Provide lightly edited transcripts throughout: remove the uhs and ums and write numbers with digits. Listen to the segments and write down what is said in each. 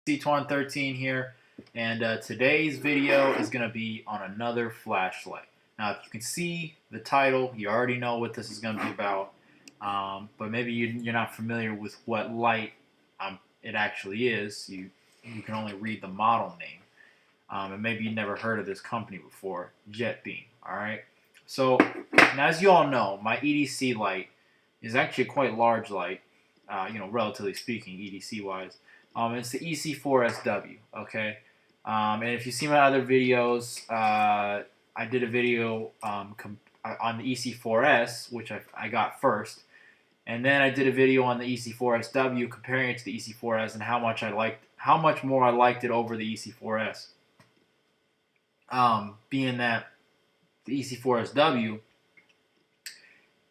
C113 here, and today's video is going to be on another flashlight. Now, if you can see the title, you already know what this is going to be about, but maybe you're not familiar with what light it actually is. You can only read the model name, and maybe you never heard of this company before, JETBeam. All right. So, now as you all know, my EDC light is actually a quite large light, relatively speaking, EDC-wise. It's the EC4SW, okay? And if you see my other videos, I did a video on the EC4S, which I got first, and then I did a video on the EC4SW comparing it to the EC4S and how much more I liked it over the EC4S. Being that the EC4SW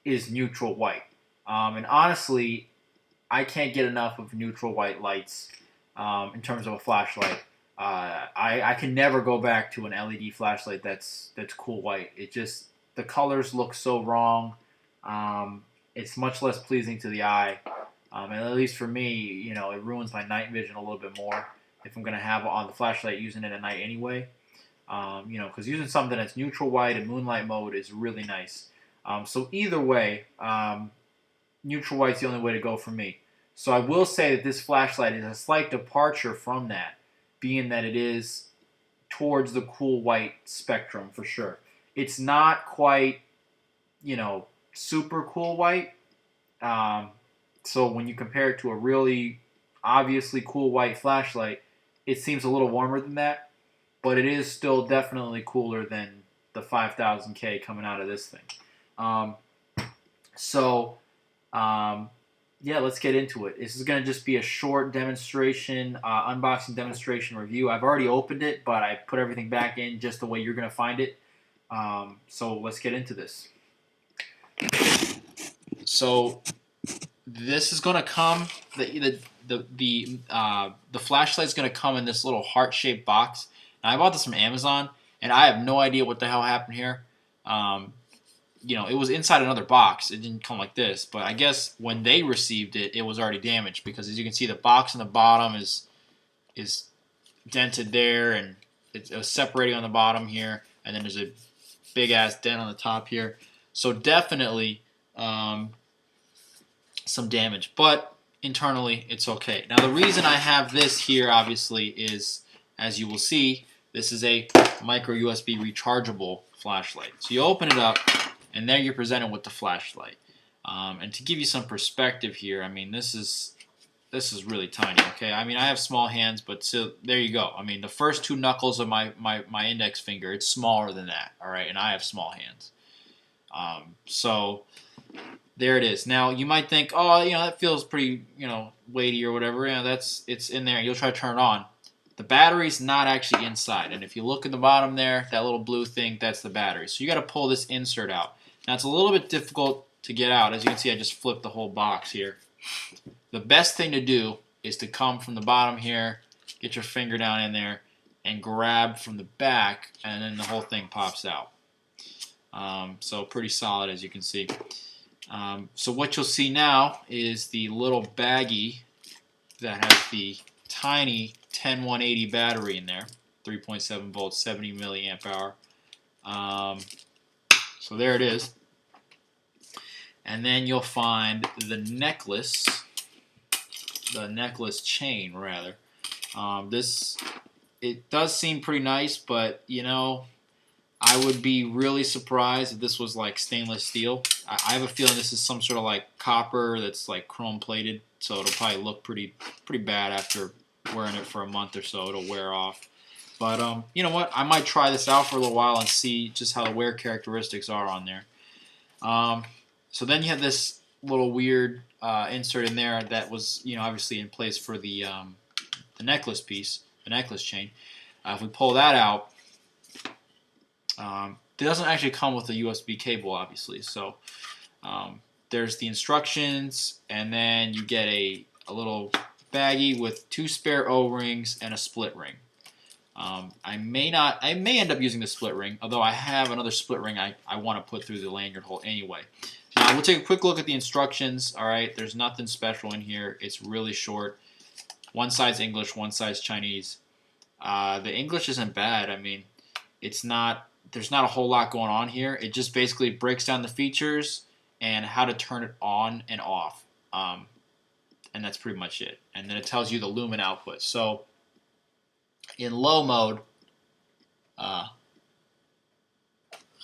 is neutral white, and honestly, I can't get enough of neutral white lights in terms of a flashlight. I can never go back to an LED flashlight that's cool white. The colors look so wrong. It's much less pleasing to the eye, and at least for me, it ruins my night vision a little bit more if I'm gonna have on the flashlight using it at night anyway. Because using something that's neutral white in moonlight mode is really nice. So either way, neutral white's the only way to go for me. So I will say that this flashlight is a slight departure from that, being that it is towards the cool white spectrum for sure. It's not quite, super cool white. So when you compare it to a really obviously cool white flashlight, it seems a little warmer than that, but it is still definitely cooler than the 5000K coming out of this thing. Yeah, let's get into it. This is going to just be a short demonstration, unboxing demonstration review. I've already opened it, but I put everything back in just the way you're going to find it. So let's get into this. So this is going to come, the flashlight's going to come in this little heart-shaped box. Now, I bought this from Amazon, and I have no idea what the hell happened here. It was inside another box. It didn't come like this, but I guess when they received it, it was already damaged because, as you can see, the box on the bottom is dented there, and it was separating on the bottom here, and then there's a big-ass dent on the top here. So definitely some damage, but internally it's okay. Now, the reason I have this here, obviously, is, as you will see, this is a micro USB rechargeable flashlight. So you open it up, and there you're presented with the flashlight. And to give you some perspective here, I mean, this is really tiny, okay? I mean, I have small hands, but so there you go. I mean, the first two knuckles of my index finger, it's smaller than that, all right? And I have small hands. So there it is. Now, you might think, oh, that feels pretty, weighty or whatever. It's in there. You'll try to turn it on. The battery's not actually inside, and if you look at the bottom there, that little blue thing, that's the battery. So you got to pull this insert out. Now, it's a little bit difficult to get out. As you can see, I just flipped the whole box here. The best thing to do is to come from the bottom here, get your finger down in there, and grab from the back, and then the whole thing pops out. So pretty solid, as you can see. So what you'll see now is the little baggie that has the tiny 10180 battery in there, 3.7 volts, 70 milliamp hour. So there it is. And then you'll find the necklace chain rather. It does seem pretty nice, but I would be really surprised if this was like stainless steel. I have a feeling this is some sort of like copper that's like chrome plated, so it'll probably look pretty bad after wearing it for a month or so. It'll wear off. But you know what? I might try this out for a little while and see just how the wear characteristics are on there. So then you have this little weird insert in there that was obviously in place for the necklace piece, the necklace chain. If we pull that out, it doesn't actually come with a USB cable, obviously. So there's the instructions, and then you get a little baggie with 2 spare O-rings and a split ring. I may end up using the split ring, although I have another split ring I want to put through the lanyard hole anyway. Now, we'll take a quick look at the instructions. All right, there's nothing special in here. It's really short. One side's English, one side's Chinese. The English isn't bad. I mean, it's not. There's not a whole lot going on here. It just basically breaks down the features and how to turn it on and off. And that's pretty much it. And then it tells you the lumen output. So in low mode, I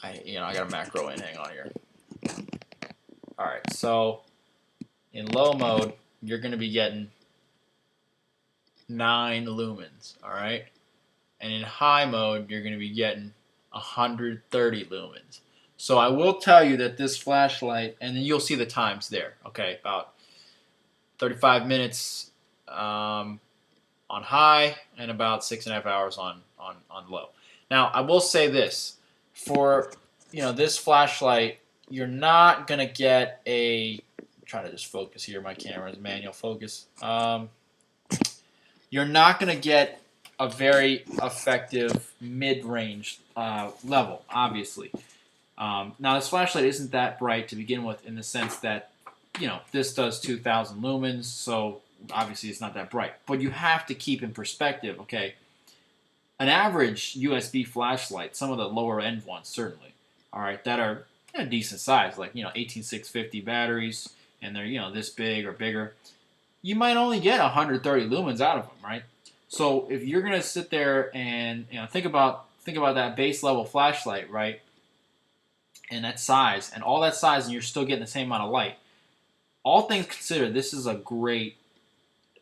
got a macro in. Hang on here. All right, so in low mode, you're going to be getting 9 lumens. All right, and in high mode, you're going to be getting 130 lumens. So I will tell you that this flashlight, and then you'll see the times there. Okay, about 35 minutes on high and about 6.5 hours on low. Now I will say this: for this flashlight, you're not gonna get a. I'm trying to just focus here. My camera is manual focus. You're not gonna get a very effective mid-range level, obviously. Now this flashlight isn't that bright to begin with, in the sense that this does 2,000 lumens, so obviously it's not that bright. But you have to keep in perspective, okay? An average USB flashlight, some of the lower end ones certainly, all right, that are decent size, like 18650 batteries, and they're this big or bigger, you might only get 130 lumens out of them, right? So if you're gonna sit there and think about that base level flashlight, right, and that size, and all that size, and you're still getting the same amount of light. All things considered, this is a great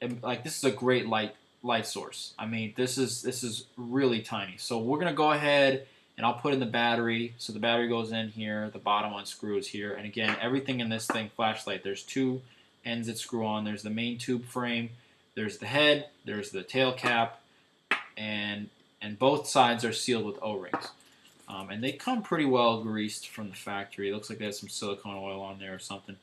light source. I mean, this is really tiny. So we're gonna go ahead and I'll put in the battery. So the battery goes in here. The bottom unscrews here. And again, everything in this thing flashlight, there's 2 ends that screw on. There's the main tube frame. There's the head. There's the tail cap, and both sides are sealed with O-rings. And they come pretty well greased from the factory. It looks like they have some silicone oil on there or something.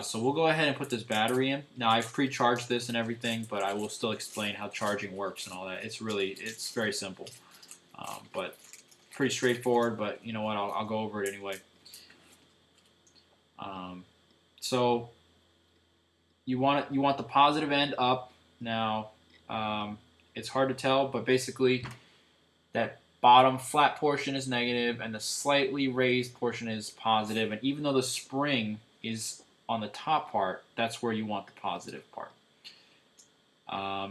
So we'll go ahead and put this battery in. Now I've pre-charged this and everything, but I will still explain how charging works and all that. It's very simple, but pretty straightforward. But you know what? I'll go over it anyway. So you want the positive end up. Now it's hard to tell, but basically that bottom flat portion is negative and the slightly raised portion is positive. And even though the spring is on the top part, that's where you want the positive part.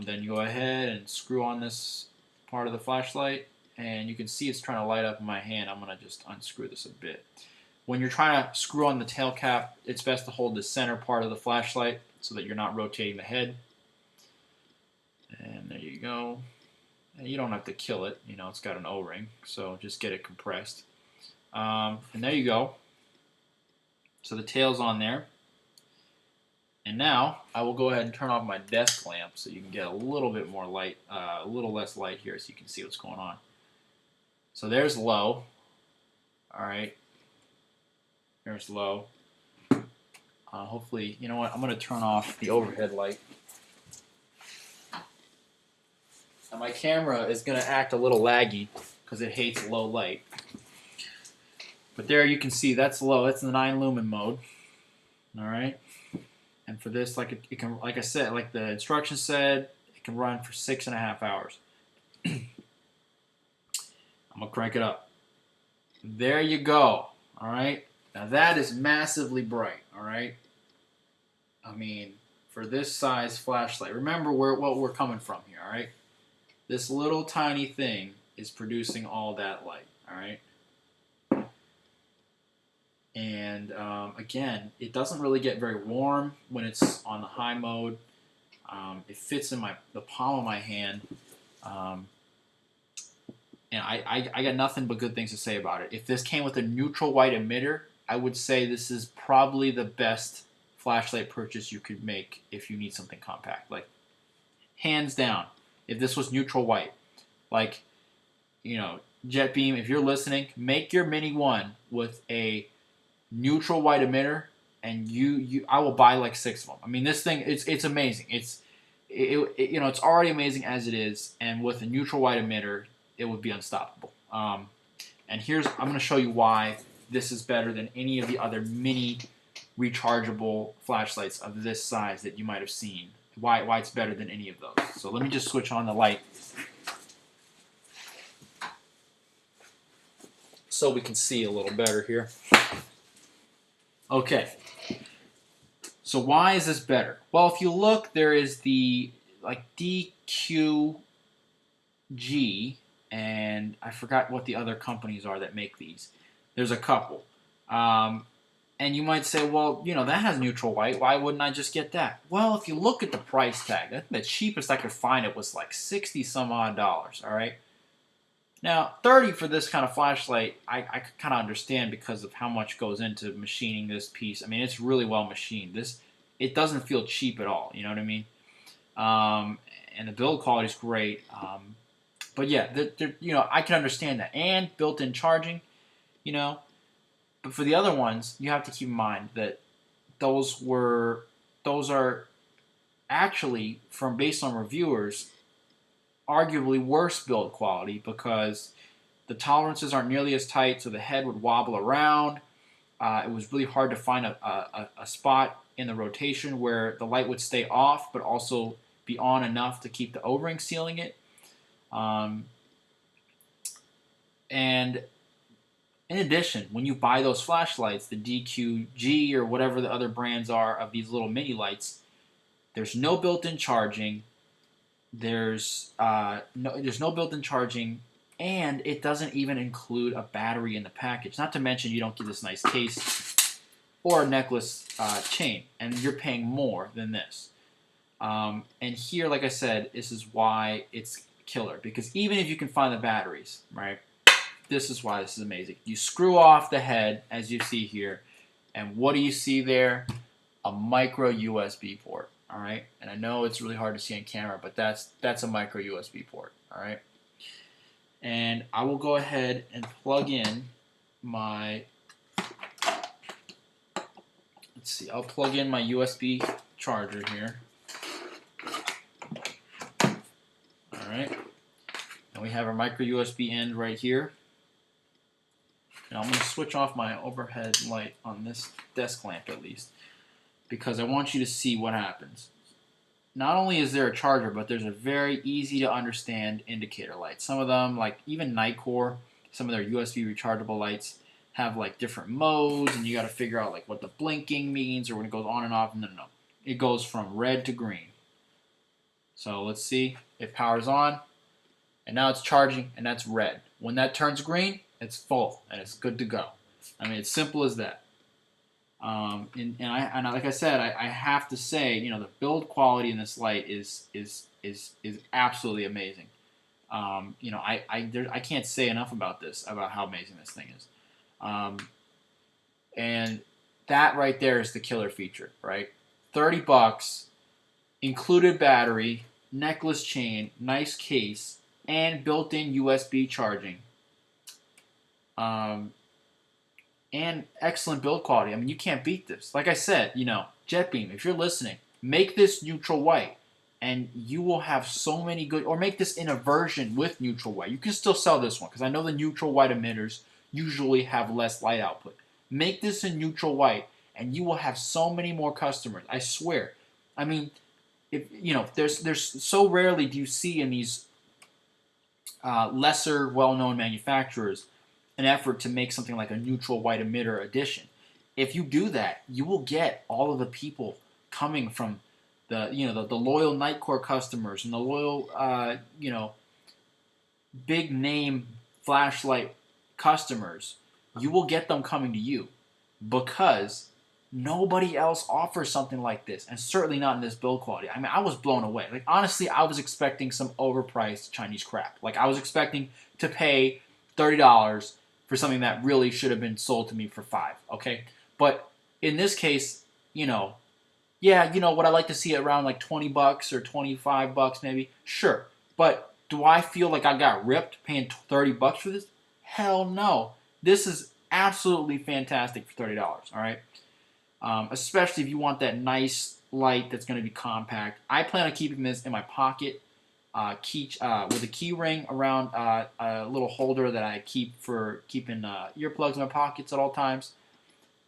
Then you go ahead and screw on this part of the flashlight, and you can see it's trying to light up in my hand. I'm going to just unscrew this a bit. When you're trying to screw on the tail cap, it's best to hold the center part of the flashlight so that you're not rotating the head. And there you go. And you don't have to kill it, it's got an O-ring, so just get it compressed. And there you go. So the tail's on there. And now I will go ahead and turn off my desk lamp so you can get a little bit more light, a little less light here so you can see what's going on. So there's low. All right. There's low. Hopefully, you know what? I'm going to turn off the overhead light. Now my camera is going to act a little laggy because it hates low light. But there you can see that's low. That's in the 9 lumen mode. All right. And for this, like I said, like the instructions said, it can run for 6.5 hours. I'm gonna crank it up. There you go. All right. Now that is massively bright. All right. I mean, for this size flashlight, remember what we're coming from here. All right. This little tiny thing is producing all that light. All right. And again, it doesn't really get very warm when it's on the high mode. It fits in the palm of my hand, and I got nothing but good things to say about it. If this came with a neutral white emitter, I would say this is probably the best flashlight purchase you could make if you need something compact. Like, hands down, if this was neutral white, like, JETBeam, if you're listening, make your Mini 1 with a neutral white emitter, and I will buy like 6 of them. I mean, this thing, it's amazing. It's already amazing as it is, and with a neutral white emitter, it would be unstoppable. And I'm going to show you why this is better than any of the other mini rechargeable flashlights of this size that you might have seen why it's better than any of those. So let me just switch on the light so we can see a little better here. Okay. So why is this better? Well, if you look, there is the DQG, and I forgot what the other companies are that make these. There's a couple. And you might say, well, that has neutral white. Why wouldn't I just get that? Well, if you look at the price tag, I think the cheapest I could find it was like 60 some odd dollars, all right? Now, 30 for this kind of flashlight, I could kind of understand because of how much goes into machining this piece. I mean, it's really well machined. It doesn't feel cheap at all, you know what I mean? And the build quality is great. But yeah, I can understand that. And built-in charging, But for the other ones, you have to keep in mind that those are actually, based on reviewers, arguably worse build quality because the tolerances aren't nearly as tight, so the head would wobble around. It was really hard to find a spot in the rotation where the light would stay off but also be on enough to keep the O-ring sealing it. And in addition, when you buy those flashlights, the DQG or whatever the other brands are of these little mini lights, there's no built-in charging. There's no built-in charging, and it doesn't even include a battery in the package. Not to mention you don't get this nice case or a necklace chain, and you're paying more than this. And here, like I said, this is why it's killer, because even if you can find the batteries, right, this is why this is amazing. You screw off the head, as you see here, and what do you see there? A micro USB port. All right, and I know it's really hard to see on camera, but that's a micro USB port. All right, and I will go ahead and plug in my. Let's see. I'll plug in my USB charger here. All right, and we have our micro USB end right here. And I'm going to switch off my overhead light on this desk lamp at least, because I want you to see what happens. Not only is there a charger, but there's a very easy to understand indicator light. Some of them, like even Nightcore, some of their USB rechargeable lights have like different modes, and you got to figure out like what the blinking means or when it goes on and off. No. It goes from red to green. So let's see. It powers on, and now it's charging, and that's red. When that turns green, it's full, and it's good to go. I mean, it's simple as that. And like I said, I have to say, the build quality in this light is absolutely amazing. I can't say enough about how amazing this thing is. And that right there is the killer feature, right? $30, included battery, necklace chain, nice case, and built-in USB charging. And excellent build quality. I mean, you can't beat this. Like I said, JETBeam, if you're listening, make this neutral white, and you will have so many good, or make this in a version with neutral white. You can still sell this one, because I know the neutral white emitters usually have less light output. Make this in neutral white, and you will have so many more customers. I swear. I mean, there's so rarely do you see in these lesser well-known manufacturers an effort to make something like a neutral white emitter edition. If you do that, you will get all of the people coming from the loyal Nightcore customers and the loyal big name flashlight customers. You will get them coming to you because nobody else offers something like this, and certainly not in this build quality. I mean, I was blown away. Like, honestly, I was expecting some overpriced Chinese crap. Like, I was expecting to pay $30 for something that really should have been sold to me for $5, okay? But in this case, would I like to see it around like $20 or $25 maybe? Sure. But do I feel like I got ripped paying $30 for this? Hell no. This is absolutely fantastic for $30, all right? Especially if you want that nice light that's going to be compact. I plan on keeping this in my pocket with a key ring around a little holder that I keep for keeping earplugs in my pockets at all times.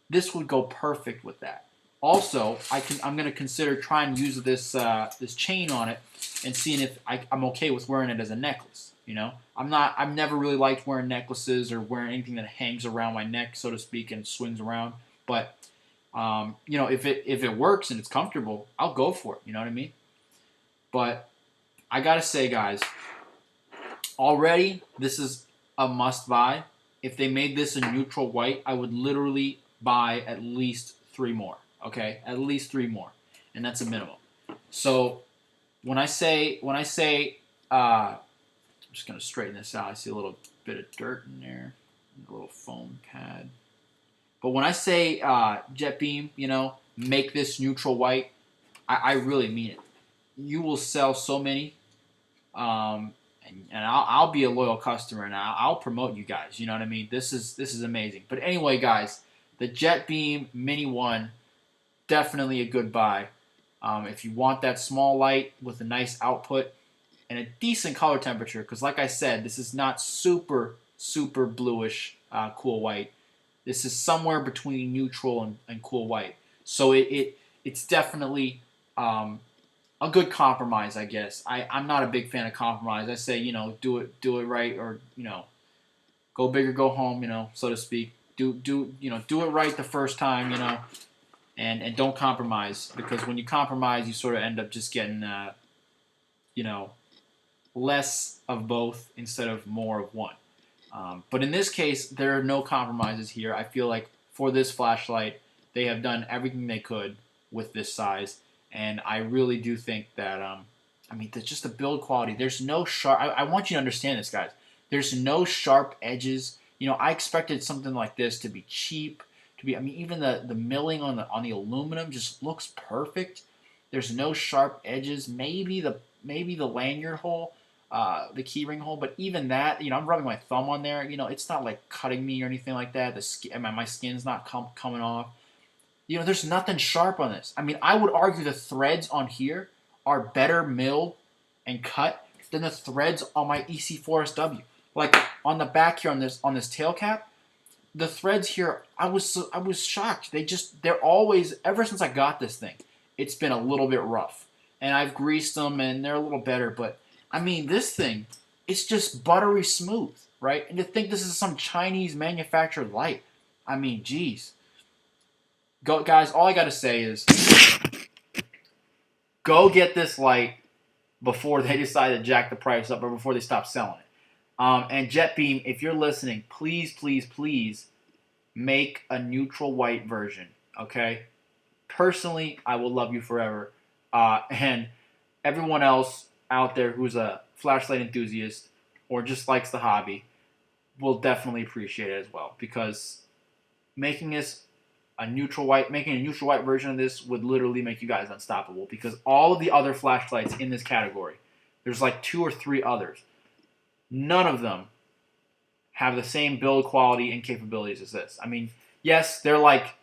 This would go perfect with that. Also, I'm gonna consider trying to use this chain on it and seeing if I'm okay with wearing it as a necklace. You know, I've never really liked wearing necklaces or wearing anything that hangs around my neck, so to speak, and swings around. But you know, if it works and it's comfortable, I'll go for it. You know what I mean? But I gotta say, guys, already this is a must buy. If they made this in neutral white, I would literally buy at least 3 more. Okay, at least 3 more, and that's a minimum. So when I say, I'm just gonna straighten this out. I see a little bit of dirt in there, a little foam pad. But when I say JETBeam, you know, make this neutral white, I really mean it. You will sell so many, and I'll be a loyal customer, and I'll promote you guys. You know what I mean? This is amazing. But anyway, guys, the JETBeam Mini 1, definitely a good buy. If you want that small light with a nice output and a decent color temperature, because like I said, this is not super bluish cool white. This is somewhere between neutral and cool white. So it's definitely a good compromise, I guess. I'm not a big fan of compromise. I say, you know, do it right, or, you know, go big or go home, you know, so to speak. Do it right the first time, you know, and don't compromise, because when you compromise, you sort of end up just getting you know, less of both instead of more of one. But in this case, there are no compromises here. I feel like for this flashlight, they have done everything they could with this size, and I really do think that, I mean, just the build quality, there's no sharp, I want you to understand this, guys. There's no sharp edges. You know, I expected something like this to be cheap, I mean, even the milling on the aluminum just looks perfect. There's no sharp edges. Maybe the lanyard hole, the keyring hole, but even that, you know, I'm rubbing my thumb on there. You know, it's not like cutting me or anything like that. My skin's not coming off. You know, there's nothing sharp on this. I mean, I would argue the threads on here are better milled and cut than the threads on my EC4SW. Like on the back here on this tail cap, the threads here, I was shocked. They're always, ever since I got this thing, it's been a little bit rough. And I've greased them and they're a little better, but I mean, this thing, it's just buttery smooth, right? And to think this is some Chinese manufactured light, I mean, geez. Go, guys, all I got to say is go get this light before they decide to jack the price up or before they stop selling it. And JETBeam, if you're listening, please make a neutral white version, okay? Personally, I will love you forever. And everyone else out there who's a flashlight enthusiast or just likes the hobby will definitely appreciate it as well, because making a neutral white version of this would literally make you guys unstoppable, because all of the other flashlights in this category, there's like 2 or 3 others. None of them have the same build quality and capabilities as this. I mean, yes, they're like,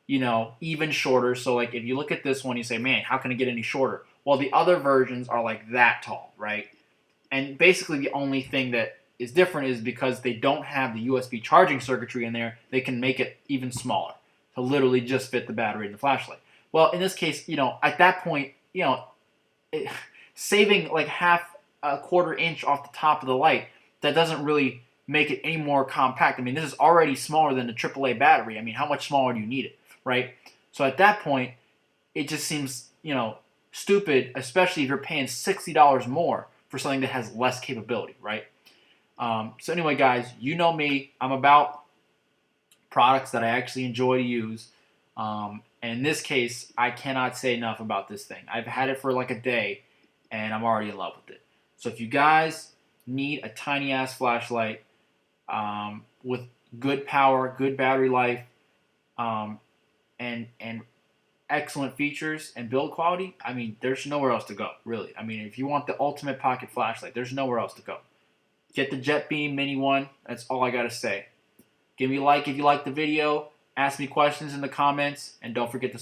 you know, even shorter. So like if you look at this one, you say, man, how can it get any shorter? Well, the other versions are like that tall, right? And basically the only thing that is different is because they don't have the USB charging circuitry in there, they can make it even smaller to literally just fit the battery in the flashlight. Well, in this case, you know, at that point, you know, saving like a quarter inch off the top of the light, that doesn't really make it any more compact. I mean, this is already smaller than the AAA battery. I mean, how much smaller do you need it, right? So at that point, it just seems, you know, stupid, especially if you're paying $60 more for something that has less capability, right? So anyway, guys, you know me. I'm about products that I actually enjoy to use. And in this case, I cannot say enough about this thing. I've had it for like a day, and I'm already in love with it. So if you guys need a tiny-ass flashlight with good power, good battery life, and excellent features and build quality, I mean, there's nowhere else to go, really. I mean, if you want the ultimate pocket flashlight, there's nowhere else to go. Get the JETBeam Mini 1. That's all I got to say. Give me a like if you liked the video. Ask me questions in the comments. And don't forget to